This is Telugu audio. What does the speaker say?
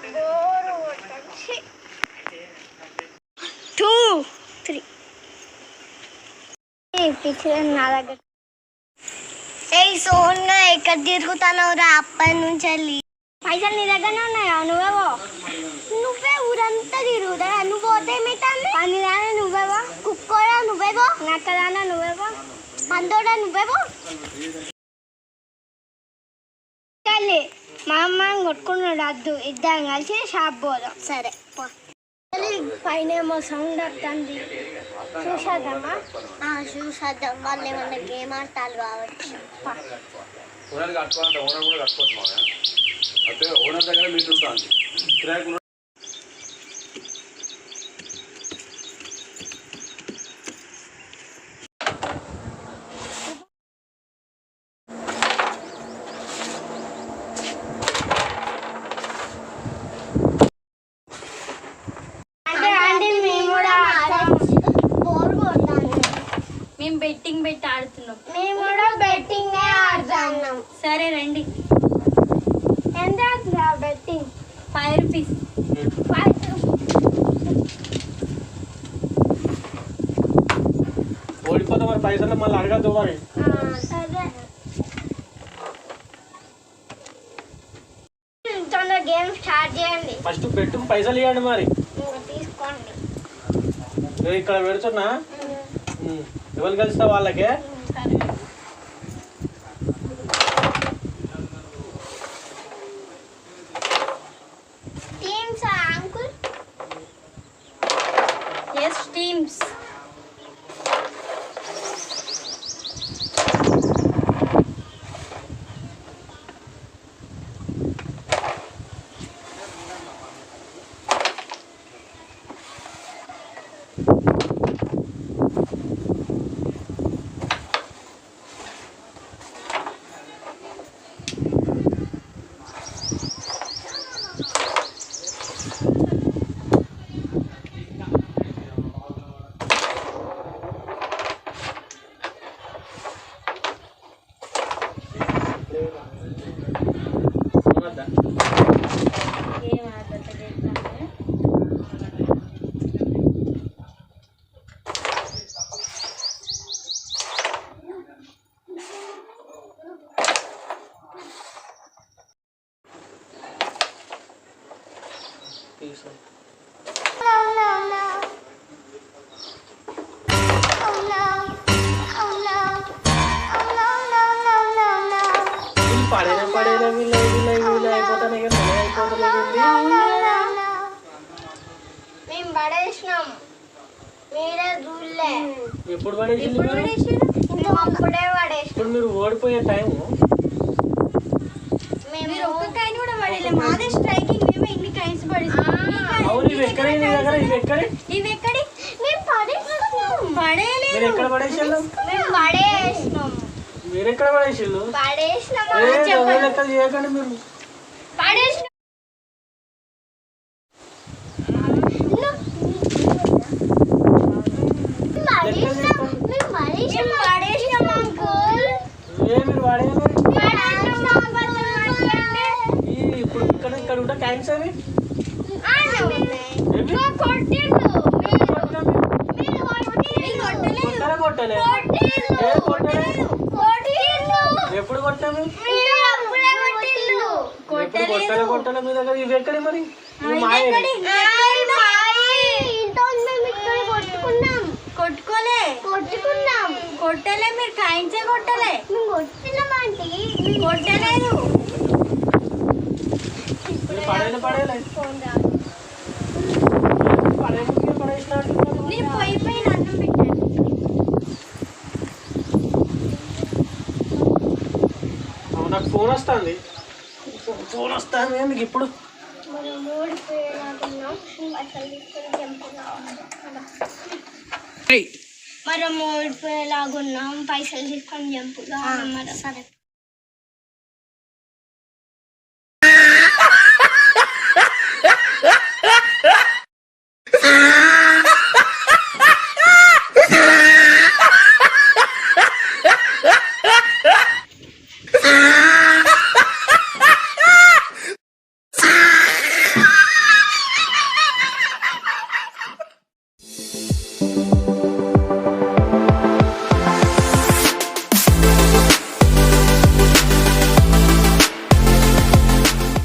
2 3 నా దగ్గర ఏ సోన్గా ఎక్కడ తిరుగుతానవురా అప్పటి నుంచి వెళ్ళి పైసలు నీ దగ్గరనే ఉన్నాయా నువ్వే ఊరంతా తిరుగుతా నువ్వు పోతే ఏమైతుంది పనిదానా నువ్వేవో కుక్కోడా నువ్వేవో నక్కదానా నువ్వేవో పందోడా నువ్వేవో మా అమ్మ కొట్టుకున్నాడు అద్దు ఇద్దరం కలిసి షాప్ పోదాం సరే పైన ఏమో సౌండ్ వస్తుంది చూసేద్దామా చూసేద్దాం వాళ్ళు ఏమన్నా గేమ్ ఆడతారు కావచ్చు మేము బెట్టింగ్ పెట్టి ఆడుతున్నాం మేము కూడా బెట్టింగ్ ఆడుతున్నాం సరే రండి ఎంత ఆడుతున్నా బెట్టింగ్ 5 రూపీస్ ఓడిపోతే మరి పైసలు మళ్ళీ అడగద్దు మరి సరే తొందరగా గేమ్ స్టార్ట్ చేయండి ఫస్ట్ పెట్టు పైసలు ఇవ్వండి మరి తీసుకోండి ఇక్కడ పెడుతున్నా ఎవరు కలిస్తా వాళ్ళకే టీమ్స్ అంకుల్ yes teams మేము పడేసినాం మీరే చూడలే ఎప్పుడు పడేసింది మేము అప్పుడే పడేసినాం ఇప్పుడు మీరు ఓడిపోయే టైము మీరు ఒక్క కాయిన్ కూడా పడేలే మాదే స్ట్రైకింగ్ మేము ఇన్ని కాయిన్స్ పడేసాం అవును ఇవి ఎక్కడ ఇవి ఎక్కడి మేము పడేసినాం పడేలేదు మీరు ఎక్కడ పడేసారు మేము పడేసినాం మీరు ఎక్కడ పడేసారు పడేసినాం లెక్కలు చేయకండి మీరు పడేసినాం మీరు వాడేయాలి ఇప్పుడు ఇక్కడ ఉంటా కాయిన్స్ అవి కొట్టలే ఎప్పుడు కొట్టాము కొట్టలే మీ దగ్గర ఇవి ఎక్కడి మరి కొట్టలే మీరు కాయించే కొట్టలే కొట్టలేదు నేను పోయిపోయి అన్నం పెట్టాను నాకు ఫోన్ వస్తుంది ఎందుకు ఇప్పుడు మనం ఓడిపోయేలాగున్నాం పైసలు తీసుకొని జంపుగా సరే